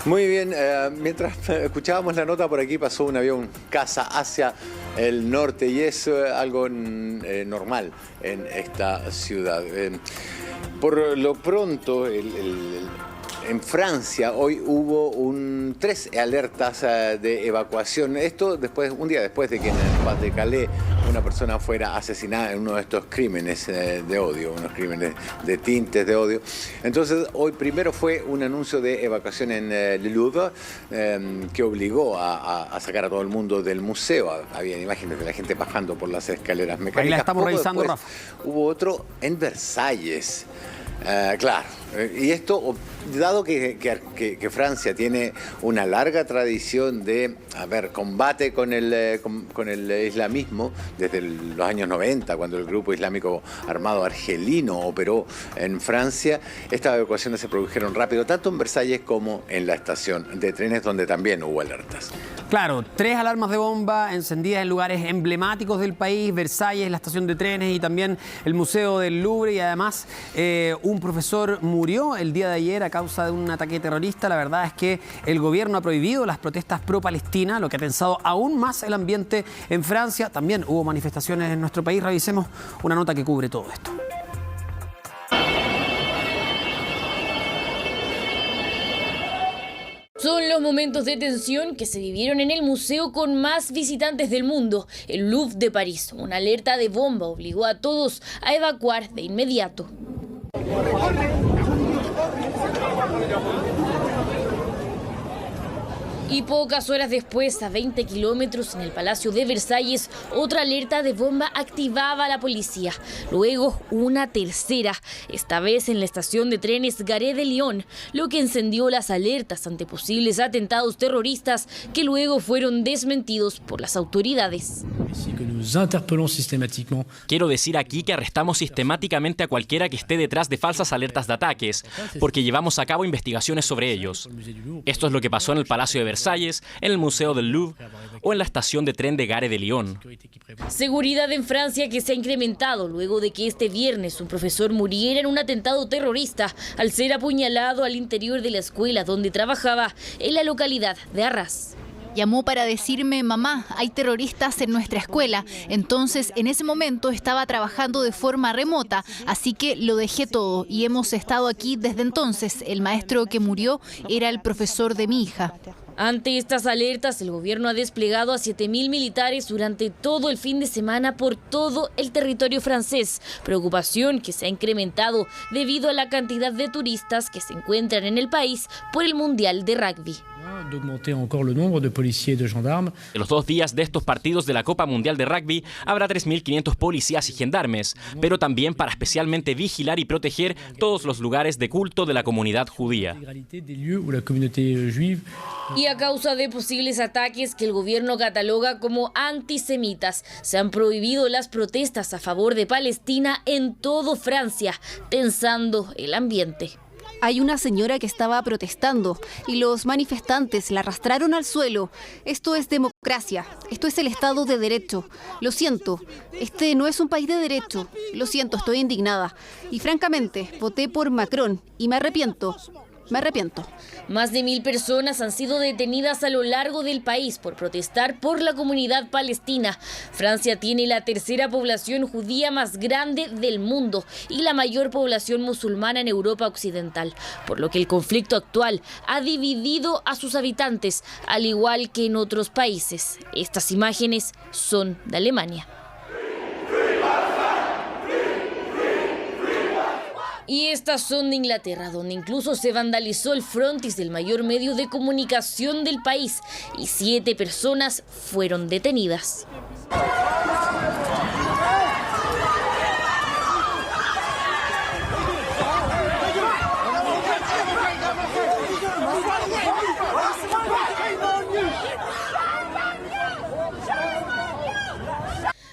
Muy bien, mientras escuchábamos la nota, por aquí pasó un avión caza hacia el norte y es algo normal en esta ciudad. Por lo pronto, en Francia hoy hubo 3 alertas de evacuación. Esto un día después de que en el Pas de Calais una persona fuera asesinada en uno de estos crímenes de odio, unos crímenes de tintes de odio. Entonces hoy primero fue un anuncio de evacuación en el Louvre que obligó a sacar a todo el mundo del museo. Había imágenes de la gente bajando por las escaleras mecánicas. Ahí la estamos revisando, Rafa. Hubo otro en Versalles. Claro, y esto, dado que Francia tiene una larga tradición de combate con el islamismo, desde los años 90, cuando el grupo islámico armado argelino operó en Francia, estas evacuaciones se produjeron rápido, tanto en Versalles como en la estación de trenes, donde también hubo alertas. Claro, 3 alarmas de bomba encendidas en lugares emblemáticos del país, Versalles, la estación de trenes y también el Museo del Louvre, y además un profesor murió el día de ayer a causa de un ataque terrorista. La verdad es que el gobierno ha prohibido las protestas pro-Palestina, lo que ha tensado aún más el ambiente en Francia. También hubo manifestaciones en nuestro país. Revisemos una nota que cubre todo esto. Son los momentos de tensión que se vivieron en el museo con más visitantes del mundo, el Louvre de París. Una alerta de bomba obligó a todos a evacuar de inmediato. Y pocas horas después, a 20 kilómetros en el Palacio de Versalles, otra alerta de bomba activaba a la policía. Luego, una tercera, esta vez en la estación de trenes Gare de Lyon, lo que encendió las alertas ante posibles atentados terroristas que luego fueron desmentidos por las autoridades. Quiero decir aquí que arrestamos sistemáticamente a cualquiera que esté detrás de falsas alertas de ataques, porque llevamos a cabo investigaciones sobre ellos. Esto es lo que pasó en el Palacio de Versalles, en el Museo del Louvre o en la estación de tren de Gare de Lyon. Seguridad en Francia que se ha incrementado luego de que este viernes un profesor muriera en un atentado terrorista al ser apuñalado al interior de la escuela donde trabajaba en la localidad de Arras. Llamó para decirme: mamá, hay terroristas en nuestra escuela. Entonces, en ese momento estaba trabajando de forma remota, así que lo dejé todo y hemos estado aquí desde entonces. El maestro que murió era el profesor de mi hija. Ante estas alertas, el gobierno ha desplegado a 7.000 militares durante todo el fin de semana por todo el territorio francés. Preocupación que se ha incrementado debido a la cantidad de turistas que se encuentran en el país por el Mundial de Rugby. En los 2 días de estos partidos de la Copa Mundial de Rugby habrá 3.500 policías y gendarmes, pero también para especialmente vigilar y proteger todos los lugares de culto de la comunidad judía. Y a causa de posibles ataques que el gobierno cataloga como antisemitas, se han prohibido las protestas a favor de Palestina en todo Francia, tensando el ambiente. Hay una señora que estaba protestando y los manifestantes la arrastraron al suelo. Esto es democracia, esto es el Estado de Derecho. Lo siento, este no es un país de derecho. Lo siento, estoy indignada. Y francamente, voté por Macron y me arrepiento. Más de 1.000 personas han sido detenidas a lo largo del país por protestar por la comunidad palestina. Francia tiene la tercera población judía más grande del mundo y la mayor población musulmana en Europa Occidental, por lo que el conflicto actual ha dividido a sus habitantes, al igual que en otros países. Estas imágenes son de Alemania. Y estas son de Inglaterra, donde incluso se vandalizó el frontis del mayor medio de comunicación del país y 7 personas fueron detenidas.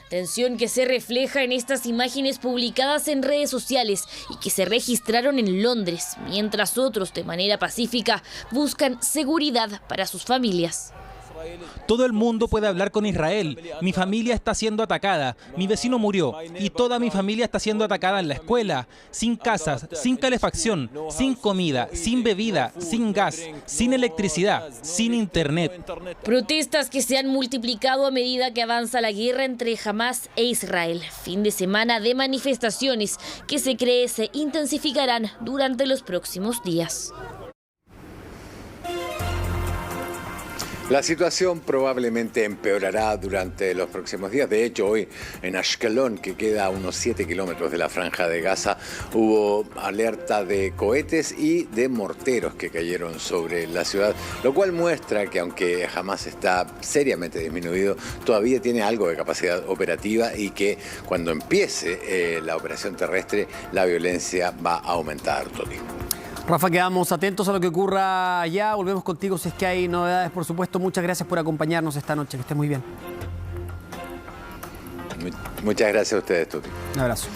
Tensión que se refleja en estas imágenes publicadas en redes sociales y que se registraron en Londres, mientras otros, de manera pacífica, buscan seguridad para sus familias. Todo el mundo puede hablar con Israel. Mi familia está siendo atacada, mi vecino murió y toda mi familia está siendo atacada en la escuela, sin casas, sin calefacción, sin comida, sin bebida, sin gas, sin electricidad, sin internet. Protestas que se han multiplicado a medida que avanza la guerra entre Hamás e Israel. Fin de semana de manifestaciones que se cree se intensificarán durante los próximos días. La situación probablemente empeorará durante los próximos días. De hecho, hoy en Ashkelon, que queda a unos 7 kilómetros de la Franja de Gaza, hubo alerta de cohetes y de morteros que cayeron sobre la ciudad, lo cual muestra que aunque Hamás está seriamente disminuido, todavía tiene algo de capacidad operativa y que cuando empiece la operación terrestre, la violencia va a aumentar, Toti. Rafa, quedamos atentos a lo que ocurra allá. Volvemos contigo si es que hay novedades, por supuesto. Muchas gracias por acompañarnos esta noche. Que estés muy bien. Muchas gracias a ustedes, Tuti. Un abrazo.